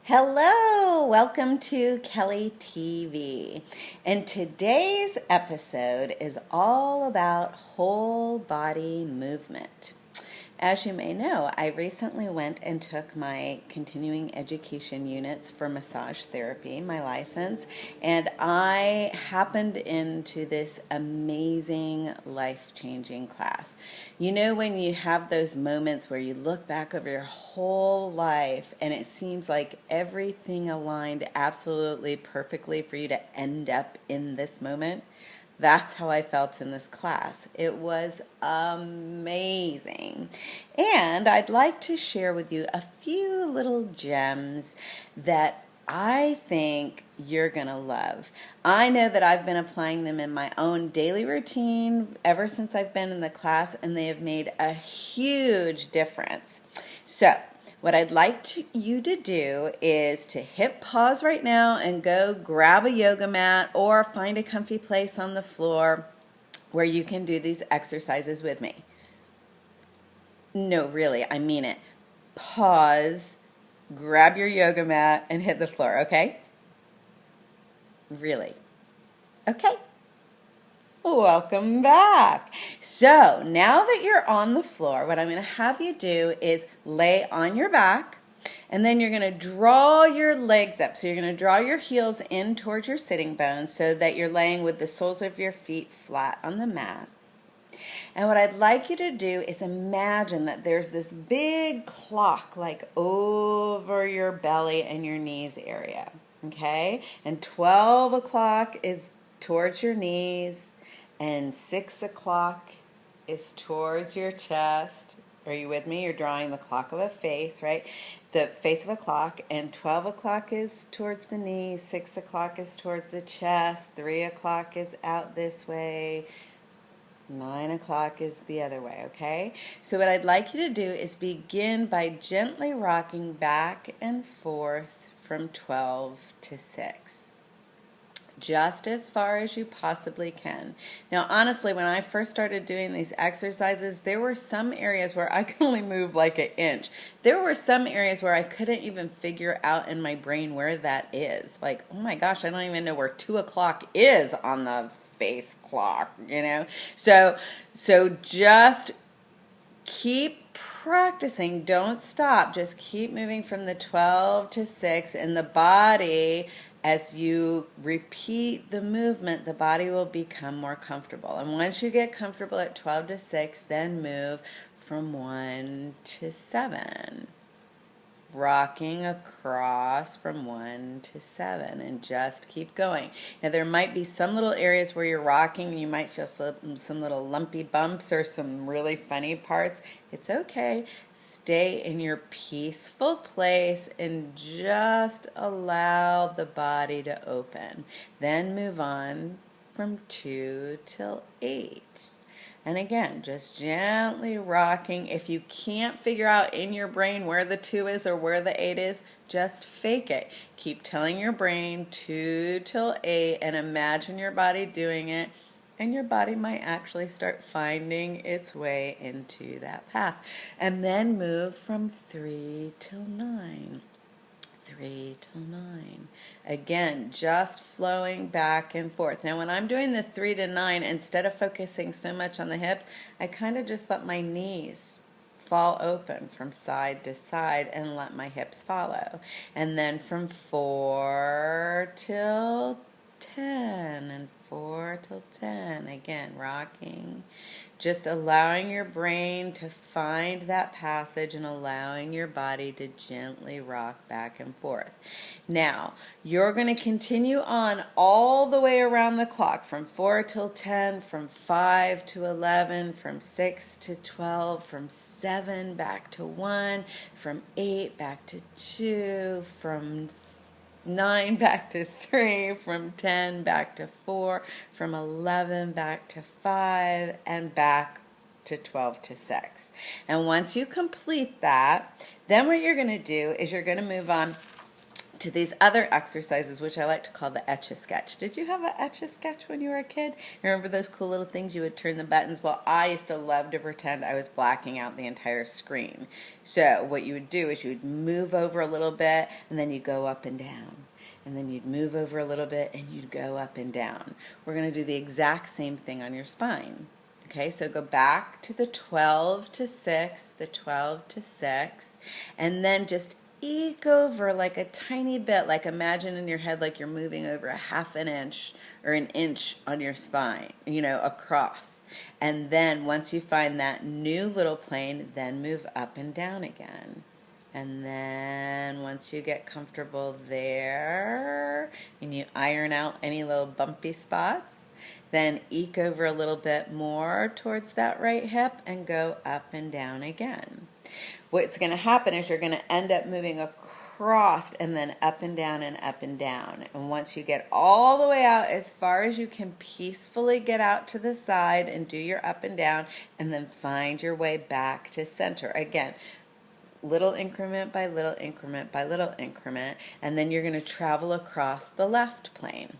Hello, welcome to Kelly TV. And today's episode is all about whole body movement. As you may know, I recently went and took my continuing education units for massage therapy, my license, and I happened into this amazing life-changing class. You know, when you have those moments where you look back over your whole life and it seems like everything aligned absolutely perfectly for you to end up in this moment? That's how I felt in this class. It was amazing. And I'd like to share with you a few little gems that I think you're going to love. I know that I've been applying them in my own daily routine ever since I've been in the class, and they have made a huge difference. So, what I'd like you to do is to hit pause right now and go grab a yoga mat or find a comfy place on the floor where you can do these exercises with me. No, really, I mean it. Pause, grab your yoga mat, and hit the floor, okay? Really. Okay. Welcome back. So now that you're on the floor, what I'm going to have you do is lay on your back, and then you're going to draw your legs up. So you're going to draw your heels in towards your sitting bones so that you're laying with the soles of your feet flat on the mat. And what I'd like you to do is imagine that there's this big clock like over your belly and your knees area, okay? And 12 o'clock is towards your knees, and 6 o'clock is towards your chest. Are you with me? You're drawing the clock of a face, right? The face of a clock, and 12 o'clock is towards the knees, 6 o'clock is towards the chest, 3 o'clock is out this way, 9 o'clock is the other way, okay? So what I'd like you to do is begin by gently rocking back and forth from 12 to 6. Just as far as you possibly can. Now, honestly, when I first started doing these exercises, there were some areas where I could only move like an inch. There were some areas where I couldn't even figure out in my brain where that is. Like, oh my gosh, I don't even know where 2 o'clock is on the face clock, you know? So just keep practicing. Don't stop. Just keep moving from the 12 to 6, and the body, as you repeat the movement, the body will become more comfortable. And once you get comfortable at 12 to 6, then move from 1 to 7. Rocking across from 1 to 7, and just keep going. Now there might be some little areas where you're rocking, you might feel some little lumpy bumps or some really funny parts. It's okay. Stay in your peaceful place and just allow the body to open. Then move on from 2 till 8. And again, just gently rocking. If you can't figure out in your brain where the 2 is or where the 8 is, just fake it. Keep telling your brain 2 till 8 and imagine your body doing it, and your body might actually start finding its way into that path. And then move from 3 till 9. 3 till 9. Again, just flowing back and forth. Now, when I'm doing the 3 to 9, instead of focusing so much on the hips, I kind of just let my knees fall open from side to side and let my hips follow. And then from 4 till 10, and 4 till 10. Again, rocking. Just allowing your brain to find that passage and allowing your body to gently rock back and forth. Now, you're going to continue on all the way around the clock from 4 till 10, from 5 to 11, from 6 to 12, from 7 back to 1, from 8 back to 2, from 9 back to 3, from 10 back to 4, from 11 back to 5, and back to 12 to 6. And once you complete that, then what you're going to do is you're going to move on to these other exercises, which I like to call the Etch-a-Sketch. Did you have an Etch-a-Sketch when you were a kid? You remember those cool little things you would turn the buttons? Well, I used to love to pretend I was blacking out the entire screen. So what you would do is you would move over a little bit, and then you go up and down. And then you'd move over a little bit, and you'd go up and down. We're going to do the exact same thing on your spine. Okay, so go back to the 12 to 6, the 12 to 6, and then just eke over like a tiny bit, like imagine in your head like you're moving over a half an inch or an inch on your spine, across. And then once you find that new little plane, then move up and down again. And then once you get comfortable there and you iron out any little bumpy spots, then eke over a little bit more towards that right hip and go up and down again. What's going to happen is you're going to end up moving across and then up and down and up and down. And once you get all the way out as far as you can peacefully get out to the side and do your up and down, and then find your way back to center. Again, little increment by little increment by little increment, and then you're going to travel across the left plane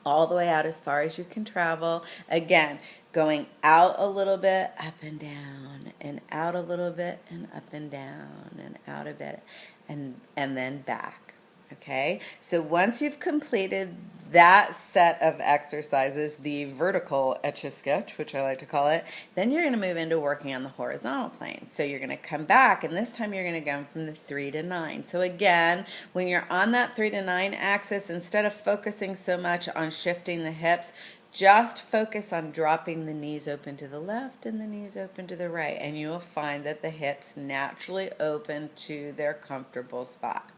all the way out as far as you can travel. Again, going out a little bit, up and down, and out a little bit, and up and down, and out a bit, and then back. Okay? So once you've completed that set of exercises, the vertical Etch-a-Sketch, which I like to call it, then you're going to move into working on the horizontal plane. So you're going to come back, and this time you're going to go from the 3 to 9. So again, when you're on that 3 to 9 axis, instead of focusing so much on shifting the hips, just focus on dropping the knees open to the left and the knees open to the right, and you will find that the hips naturally open to their comfortable spot.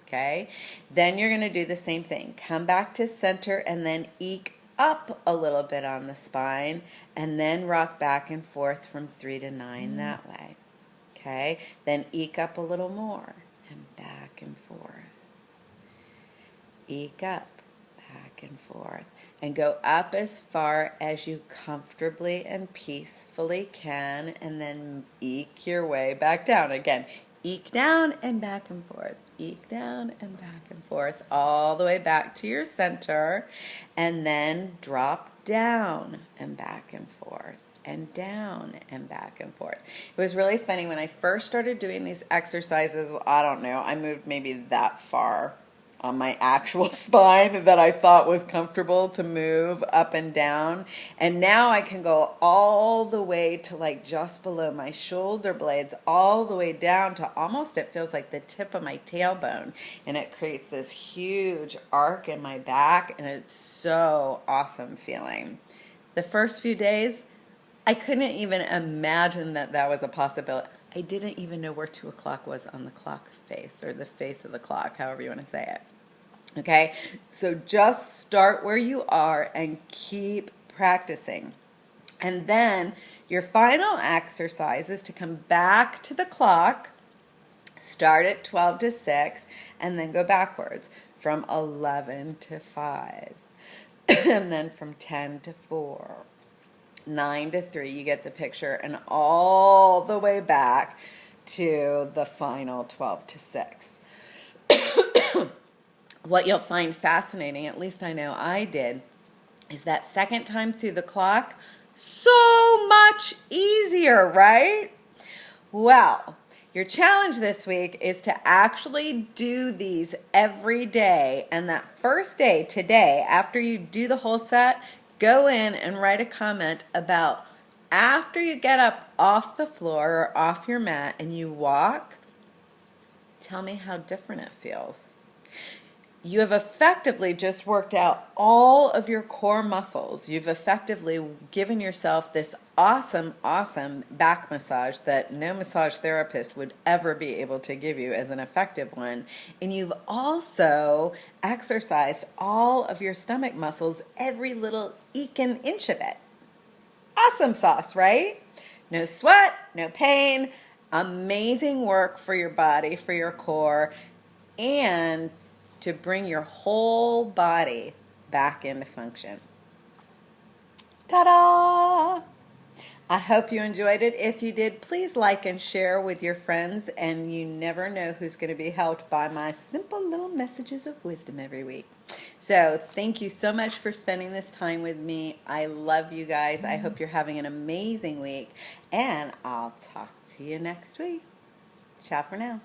Okay, then you're going to do the same thing. Come back to center and then eke up a little bit on the spine, and then rock back and forth from 3 to 9 that way. Okay, then eke up a little more and back and forth. Eke up, back and forth, and go up as far as you comfortably and peacefully can, and then eke your way back down. Again, eke down and back and forth, eke down and back and forth, all the way back to your center, and then drop down and back and forth, and down and back and forth. It was really funny when I first started doing these exercises. I don't know, I moved maybe that far on my actual spine that I thought was comfortable to move up and down. And now I can go all the way to like just below my shoulder blades, all the way down to almost, it feels like the tip of my tailbone. And it creates this huge arc in my back, and it's so awesome feeling. The first few days, I couldn't even imagine that that was a possibility. I didn't even know where 2 o'clock was on the clock face, or the face of the clock, however you want to say it. Okay, so just start where you are and keep practicing. And then your final exercise is to come back to the clock, start at 12 to 6, and then go backwards from 11 to 5, and then from 10 to 4, 9 to 3, you get the picture, and all the way back to the final 12 to 6. What you'll find fascinating, at least I know I did, is that second time through the clock, so much easier, right? Well, your challenge this week is to actually do these every day, and that first day, today, after you do the whole set, go in and write a comment about after you get up off the floor or off your mat and you walk, tell me how different it feels. You have effectively just worked out all of your core muscles. You've effectively given yourself this awesome, awesome back massage that no massage therapist would ever be able to give you as an effective one. And you've also exercised all of your stomach muscles, every little ekin inch of it. Awesome sauce, right? No sweat, no pain, amazing work for your body, for your core, and to bring your whole body back into function. Ta-da! I hope you enjoyed it. If you did, please like and share with your friends, and you never know who's going to be helped by my simple little messages of wisdom every week. So thank you so much for spending this time with me. I love you guys. I hope you're having an amazing week, and I'll talk to you next week. Ciao for now.